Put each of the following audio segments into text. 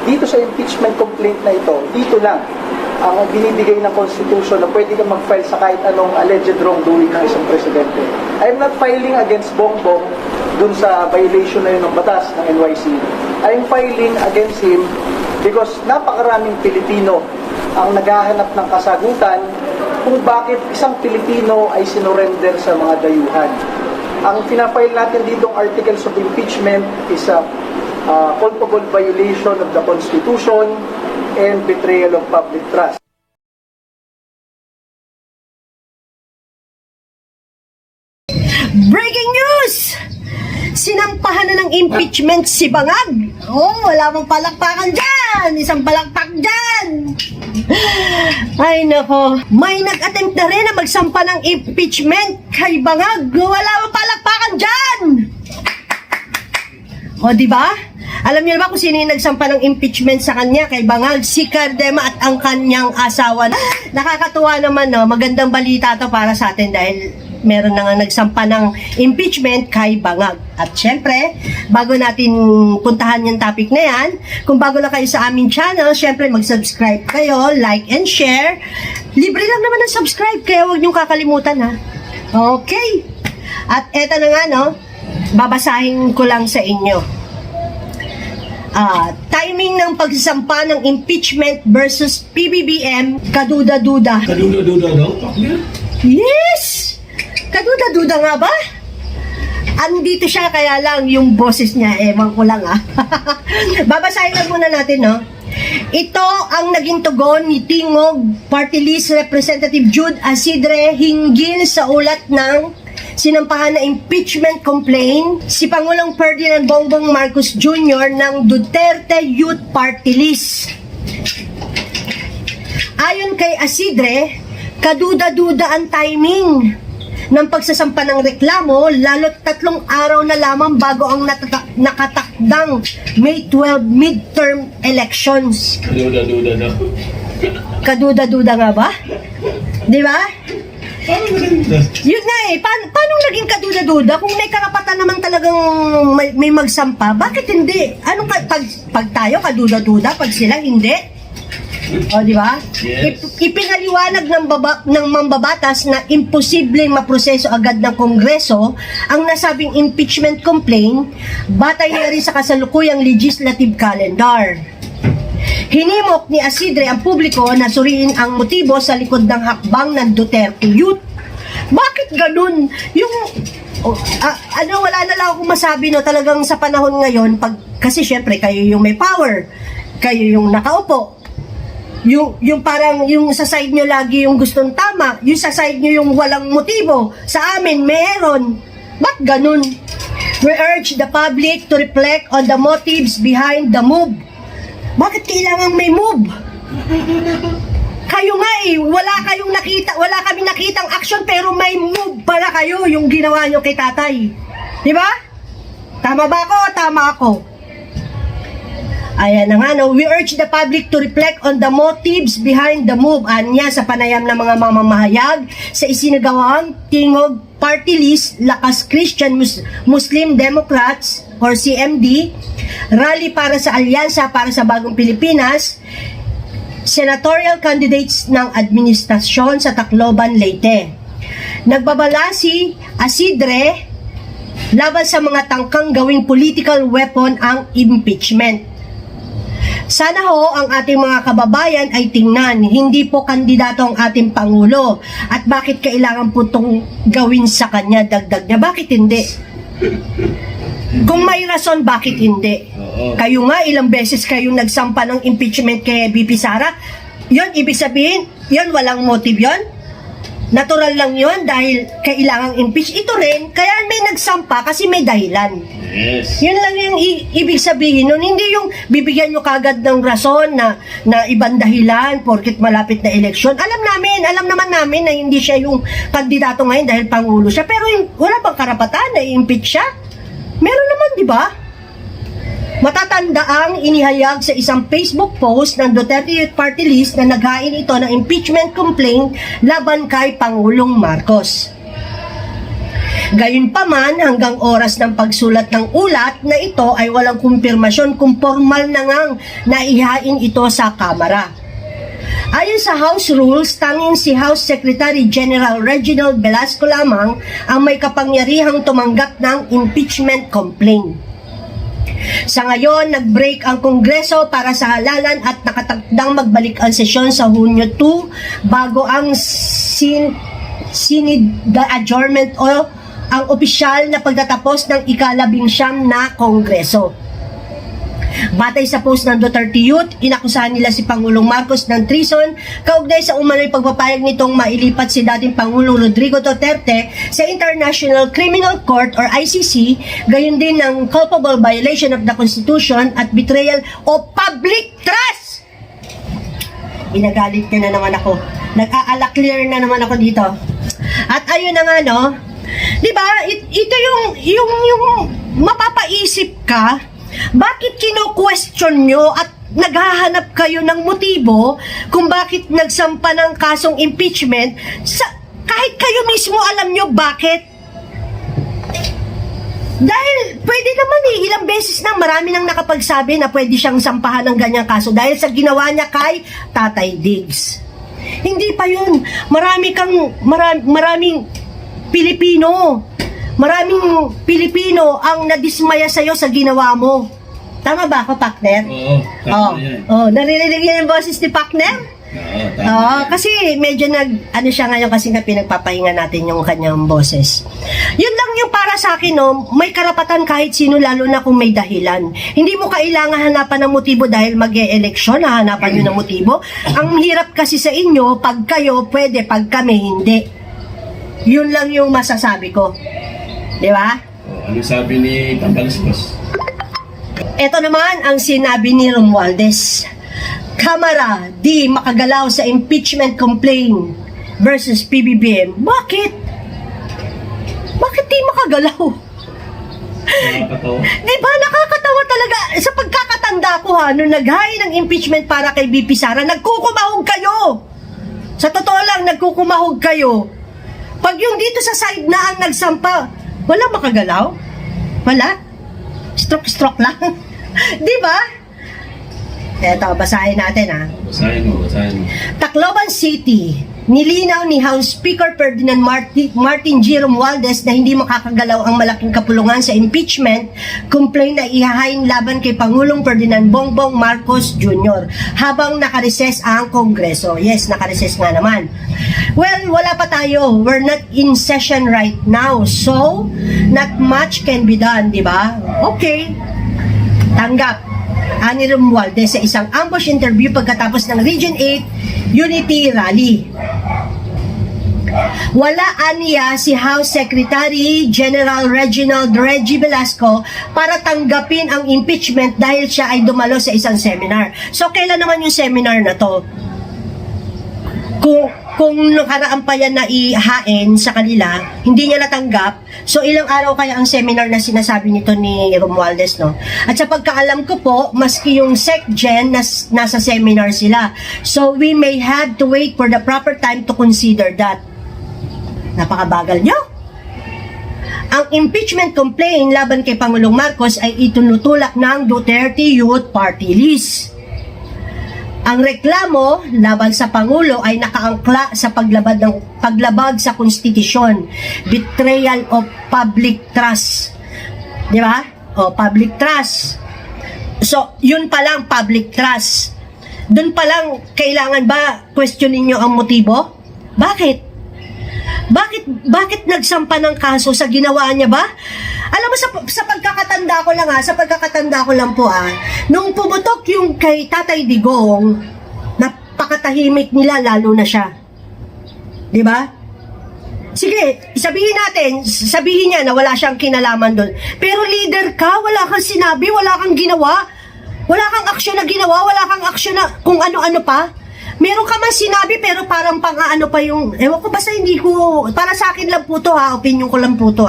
dito sa impeachment complaint na ito, dito lang ang binibigay ng Constitution na pwede kang mag-file sa kahit anong alleged wrongdoing ng isang presidente. I am not filing against Bongbong dun sa violation na yun ng batas ng NYC. I am filing against him because napakaraming Pilipino ang naghahanap ng kasagutan kung bakit isang Pilipino ay sinurrender sa mga dayuhan. Ang pinafile natin ditong articles of impeachment is a culpable violation of the Constitution and betrayal of public trust. Breaking news! Sinampahan na ng impeachment si Bangag. Wala mong palakpakan dyan! Isang palakpak dyan! Ay nako, may nag-attempt na rin na magsampa ng impeachment kay Bangag. Wala mong palakpakan dyan! O diba? Alam niyo ba kung sino yung nagsampa ng impeachment sa kanya kay Bangag? Si Cardema at ang kanyang asawa. Nakakatuwa naman, no? Magandang balita to para sa atin dahil meron na nga nagsampa ng impeachment kay Bangag. At syempre, bago natin puntahan yung topic na yan, kung bago na kayo sa aming channel, syempre mag-subscribe kayo, like and share. Libre lang naman ang subscribe, kaya huwag niyong kakalimutan, ha? Okay. At eto na nga, no? Babasahin ko lang sa inyo. Timing ng pagsasampa ng impeachment versus PBBM, kaduda-duda. Kaduda-duda daw? Yes! Kaduda-duda nga ba? Andito siya, kaya lang yung boses niya, ewan ko lang Babasahin lang muna natin, no? Ito ang naging tugon ni Tingog Party List Representative Jude Asidre hinggil sa ulat ng sinampahan na impeachment complaint si Pangulong Ferdinand Bongbong Marcos Jr. ng Duterte Youth Party List. Ayon kay Asidre, kaduda-duda ang timing ng pagsasampa ng reklamo lalo't 3 araw na lamang bago ang nakatakdang May 12 midterm elections. Kaduda-duda daw. Kaduda-duda nga ba? Di ba? Yun nga paano naging kaduda-duda kung may karapatan naman talagang may magsampa, bakit hindi? Anong pag tayo kaduda-duda, pag sila hindi? O, di ba? Yes. Ipinaliwanag ng mambabatas na imposibleng maproseso agad ng Kongreso ang nasabing impeachment complaint batay na rin sa kasalukuyang legislative calendar. Hinimok ni Asidre ang publiko na suriin ang motibo sa likod ng hakbang ng Duterte Youth. Bakit ganun? Wala na lang akong masabi, no, talagang sa panahon ngayon, kasi syempre kayo yung may power, kayo yung nakaupo, yung parang yung sa side nyo lagi yung gustong tama, yung sa side nyo yung walang motibo, sa amin meron. Ba't ganun? We urge the public to reflect on the motives behind the move. Bakit kailangan may move? Kayo nga wala kaming nakitang action pero may move pala kayo yung ginawa nyo kay tatay. Di ba? Tama ba ako o tama ako? Ayan na nga, no? We urge the public to reflect on the motives behind the move. Anya sa panayam ng mga mamamahayag sa isinagawang Tingog Party List Lakas Christian Muslim Democrats or CMD rally para sa Alyansa para sa Bagong Pilipinas, senatorial candidates ng administrasyon sa Tacloban, Leyte. Nagbabala si Asidre laban sa mga tangkang gawing political weapon ang impeachment. Sana ho ang ating mga kababayan ay tingnan, hindi po kandidato ang ating Pangulo. At bakit kailangan po itong gawin sa kanya, dagdag niya? Bakit hindi? Kung may rason, bakit hindi? Kayo nga, ilang beses kayong nagsampa ng impeachment kay BP Sara. Yun, ibig sabihin, yun, walang motive yun? Natural lang yun dahil kailangang impeach. Ito rin, kaya may nagsampa kasi may dahilan. Yes. Yun lang yung ibig sabihin nun. Hindi yung bibigyan nyo kagad ng rason na ibang dahilan porket malapit na eleksyon. Alam naman namin na hindi siya yung kandidato ngayon dahil Pangulo siya. Pero wala bang karapatan na i-impeach siya? Meron naman, di ba? Matatandaang inihayag sa isang Facebook post ng Duterte Youth Party List na naghain ito ng impeachment complaint laban kay Pangulong Marcos. Gayunpaman, hanggang oras ng pagsulat ng ulat na ito ay walang kumpirmasyon kung formal na ngang naihain ito sa Kamara. Ayon sa House Rules, tanging si House Secretary General Reginald Velasco lamang ang may kapangyarihang tumanggap ng impeachment complaint. Sa ngayon, nag-break ang Kongreso para sa halalan at nakatakdang magbalik ang sesyon sa Hunyo 2 bago ang adjournment o ang opisyal na pagtatapos ng ika-19 na Kongreso. Batay sa post ng Duterte Youth, inakusahan nila si Pangulong Marcos ng treason kaugnay sa umano'y pagpapayag nitong mailipat si dating Pangulong Rodrigo Duterte sa International Criminal Court or ICC, gayon din ng culpable violation of the Constitution at betrayal of public trust. Inagalit niya na naman ako. Nag-aala-clear na naman ako dito. At ayun na nga, no? Diba? Ito yung mapapaisip ka. Bakit kino-question nyo at naghahanap kayo ng motibo kung bakit nagsampa ng kasong impeachment kahit kayo mismo alam nyo bakit? Dahil pwede naman ilang beses na marami nang nakapagsabi na pwede siyang sampahan ng ganyang kaso dahil sa ginawa niya kay Tatay Diggs. Hindi pa yun. Maraming Pilipino ang nadismaya sa'yo sa ginawa mo. Tama ba ako, partner? Oo, tama yan. Naririnig niyo yung boses ni partner? Oo, tama yan. Kasi medyo ano siya ngayon kasi nga pinagpapahinga natin yung kanyang boses. Yun lang yung para sa akin, no, may karapatan kahit sino lalo na kung may dahilan. Hindi mo kailangan hanapan ng motibo dahil mag-e-eleksyon, hahanapan nyo ng motibo. Ang hirap kasi sa inyo, pag kayo pwede, pag kami hindi. Yun lang yung masasabi ko. Di ba? Ano sabi ni Tambaliscos? Ito naman ang sinabi ni Romualdez. Kamara, di makagalaw sa impeachment complaint versus PBBM. Bakit? Bakit di makagalaw? Nakakatawa. Di ba nakakatawa talaga? Sa pagkakatanda ko nung naghain ng impeachment para kay BP Sara, nagkukumahog kayo. Sa totoo lang, nagkukumahog kayo. Pag yung dito sa side na ang nagsampa, wala makagalaw? Wala? Stroke-stroke lang. Di ba? Eto, basahin natin Basahin mo. Tacloban City, nilinaw ni House Speaker Ferdinand Martin G. Romualdez na hindi makakagalaw ang malaking kapulungan sa impeachment complaint na ihahain laban kay Pangulong Ferdinand Bongbong Marcos Jr. habang nakareses ang Kongreso. Yes, nakareses nga naman. Well, wala pa tayo. We're not in session right now. So, not much can be done, di ba? Okay. Tanggap. Ani Romualdez sa isang ambush interview pagkatapos ng Region 8 Unity Rally. Wala aniya si House Secretary General Reginald Reggie Velasco para tanggapin ang impeachment dahil siya ay dumalo sa isang seminar. So, kailan naman yung seminar na to? Kung nakaraan pa yan na ihain sa kanila, hindi niya natanggap, so ilang araw kaya ang seminar na sinasabi nito ni Romualdez, no? At sa pagkaalam ko po, maski yung SecGen, nasa seminar sila. So we may have to wait for the proper time to consider that. Napakabagal nyo. Ang impeachment complaint laban kay Pangulong Marcos ay itinutulak ng Duterte Youth Party List. Ang reklamo laban sa Pangulo ay nakaangkla sa paglabag sa konstitusyon, betrayal of public trust. Di ba? O, public trust. So, yun pa lang, public trust. Doon pa lang, kailangan ba questionin nyo ang motibo? Bakit? Bakit nagsampa ng kaso sa ginawa niya ba? Alam mo, sa pagkakatanda ko lang po nung pumutok yung kay Tatay Digong, napakatahimik nila, lalo na siya. Di ba? Sige, sabihin niya na wala siyang kinalaman doon. Pero leader ka, wala kang sinabi, wala kang ginawa, wala kang aksyon na ginawa, wala kang aksyon na kung ano-ano pa. Meron ka man sinabi pero parang pang-ano pa yung, ewan ko, basta hindi ko, para sa akin lang po to opinion ko lang po to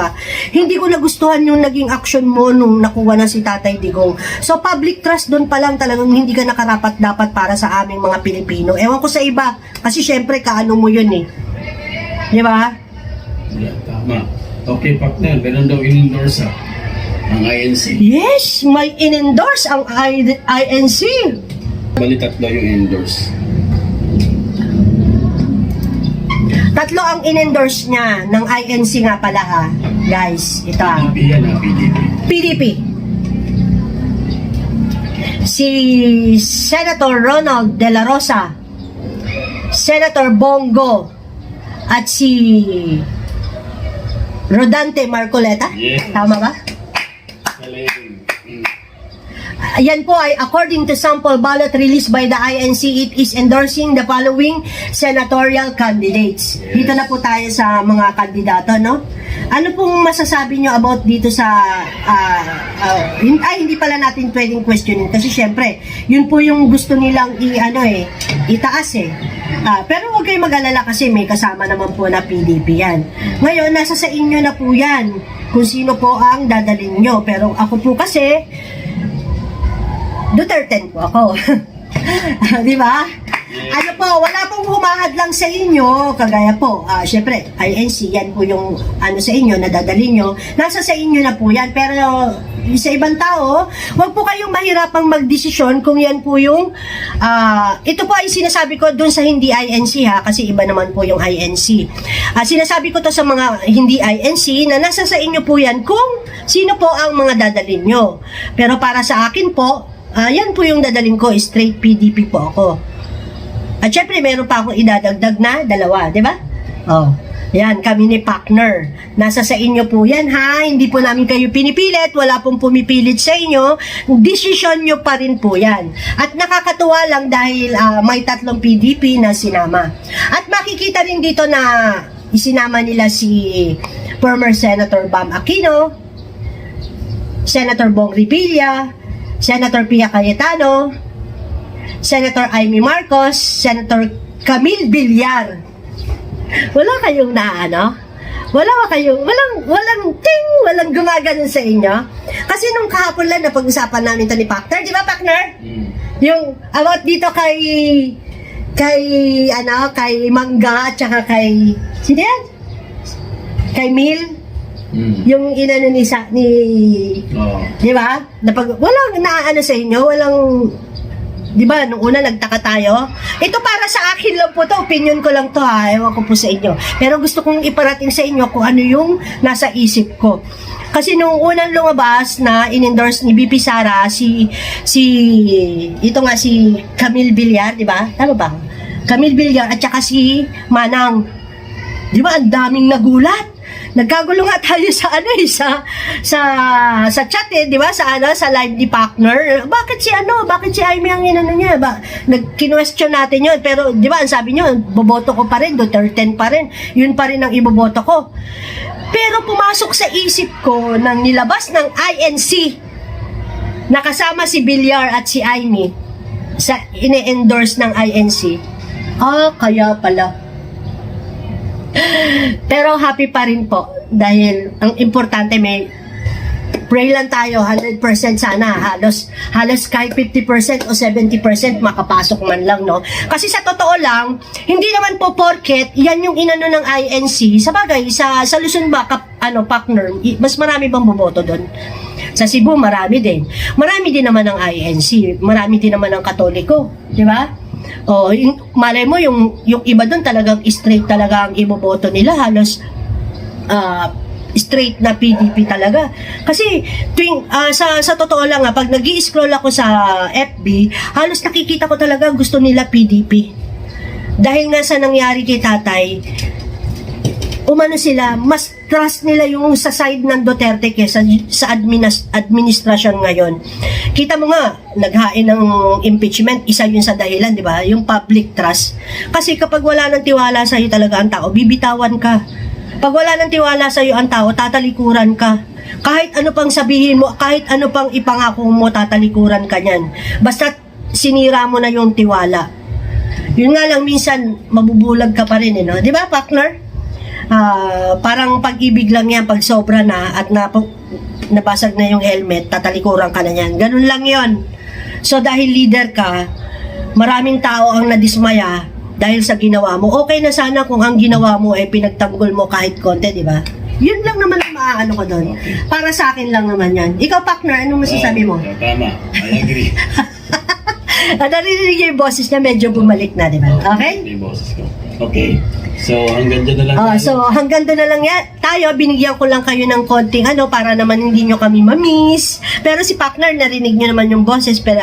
hindi ko nagustuhan yung naging action mo nung nakuha na si Tatay Digong. So public trust doon pa lang talagang hindi ka nakarapat dapat para sa aming mga Pilipino. Ewan ko sa iba, kasi syempre kaano mo yun di ba? Yeah, tama. Okay, partner, meron daw in-endorse ang INC. Yes, may in-endorse ang INC. Bali tatlo yung endorse. Tatlo ang in-endorse niya ng INC nga pala ha. Guys, ito ha. PDP yan PDP. PDP. Si Senator Ronald De La Rosa, Senator Bongo, at si Rodante Marcoleta. Yes. Tama ba? Galing. Yan po ay according to sample ballot released by the INC, it is endorsing the following senatorial candidates. Yes. Dito na po tayo sa mga kandidato, no? Ano pong masasabi nyo about dito sa hindi pala natin pwedeng questionin kasi syempre, yun po yung gusto nilang itaas eh. Pero huwag kayong mag-alala kasi may kasama naman po na PDP yan. Ngayon, nasa sa inyo na po yan kung sino po ang dadalhin nyo. Pero ako po kasi Duterte po ako. Di ba? Ano po, wala pong humahad lang sa inyo, kagaya po, syempre, INC, yan po yung sa inyo, nadadalhin nyo. Nasa sa inyo na po yan, pero sa ibang tao, wag po kayong mahirapang magdesisyon kung yan po yung, ito po ay sinasabi ko dun sa hindi INC ha, kasi iba naman po yung INC. Sinasabi ko to sa mga hindi INC na nasa sa inyo po yan kung sino po ang mga dadalhin nyo. Pero para sa akin po, yan po yung dadalhin ko, straight PDP po ako. At syempre, meron pa akong idadagdag na dalawa, di ba? Oh, yan, kami ni partner. Nasa sa inyo po yan, ha? Hindi po namin kayo pinipilit, wala pong pumipilit sa inyo. Desisyon nyo pa rin po yan. At nakakatuwa lang dahil may tatlong PDP na sinama. At makikita rin dito na isinama nila si former Senator Bam Aquino, Senator Bong Revilla, Senator Pia Cayetano, Senator Amy Marcos, Senator Camille Villar. Wala kayong walang gumaganon sa inyo. Kasi nung kahapon lang na pag-usapan namin ito ni Partner, di ba Partner? Yung about dito kay Mangga at saka kay sino yan? Kay Mil. Yung inano ni di ba? Walang naano sa inyo, walang. Di ba, nung una nagtaka tayo? Ito para sa akin lang po to, opinion ko lang to ha, ewan ko po sa inyo. Pero gusto kong iparating sa inyo kung ano yung nasa isip ko. Kasi nung unang lumabas na in-endorse ni BP Sara, si Camille Villar, di ba? Tama ba? Camille Villar at saka si Manang. Di ba, ang daming nagulat. Nagkagulo nga tayo sa sa chat eh, di ba? Sa live ni Partner. Bakit si Amy ang inano niya? Nag-question natin 'yon, pero di ba, ang sabi niyo, boboto ko pa rin, Duterte pa rin. Yun pa rin ang iboboto ko. Pero pumasok sa isip ko nang nilabas ng INC nakasama si Villar at si Amy sa ine-endorse ng INC. Kaya pala. Pero happy pa rin po dahil ang importante may pray lang tayo 100% sana halos kahit 50% o 70% makapasok man lang, no? Kasi sa totoo lang hindi naman po porket yan yung inano ng INC sa bagay sa Luzon Partner, mas marami bang boboto doon? Sa Cebu marami din naman ang INC, marami din naman ang Katoliko, di ba? Malay mo yung iba doon talagang straight talaga ang iboboto nila, halos straight na PDP talaga. Kasi sa totoo lang pag nag-i-scroll ako sa FB, halos nakikita ko talaga gusto nila PDP. Dahil nga sa nangyari kay tatay, sila, mas trust nila yung sa side ng Duterte kesa sa administrasyon ngayon. Kita mo nga, naghain ng impeachment, isa yun sa dahilan, di ba? Yung public trust. Kasi kapag wala ng tiwala sa iyo talaga ang tao, bibitawan ka. Pag wala ng tiwala sa iyo ang tao, tatalikuran ka. Kahit ano pang sabihin mo, kahit ano pang ipangako mo, tatalikuran ka niyan. Basta sinira mo na yung tiwala. Yun nga lang, minsan mabubulag ka pa rin, no? Di ba, partner? Parang pag-ibig lang yan, pag sobra na at nabasag na yung helmet, tatalikuran ka na yan. Ganun lang yon. So dahil leader ka, maraming tao ang nadismaya dahil sa ginawa mo. Okay na sana kung ang ginawa mo ay pinagtanggol mo kahit konti, di ba? Yun lang naman ang maaano ko doon. Okay. Para sa akin lang naman yan. Ikaw, partner, anong masasabi mo? Tama, I agree. Naririnig niyo yung boses niya, medyo bumalik na, di ba? Okay? Ito yung boses ko. Okay. So, hanggang dyan na lang tayo. So hanggang doon na lang yan. Tayo, binigyan ko lang kayo ng konting para naman hindi nyo kami ma-miss. Pero si partner, narinig nyo naman yung boses. Pero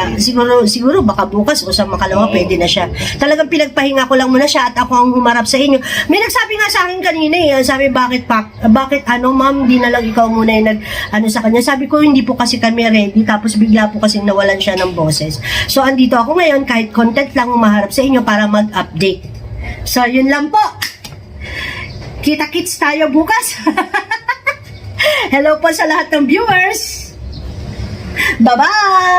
siguro baka bukas o sa makalawa, pwede na siya. Talagang pinagpahinga ko lang muna siya at ako ang humarap sa inyo. May nagsabi nga sa akin kanina sabi, bakit ma'am, di na lang ikaw muna yung sa kanya. Sabi ko, hindi po kasi kami ready. Tapos bigla po kasi nawalan siya ng boses. So andito ako ngayon, kahit content lang humaharap sa inyo para mag-update. So, yun lang po. Kita-kits tayo bukas. Hello po sa lahat ng viewers. Bye-bye!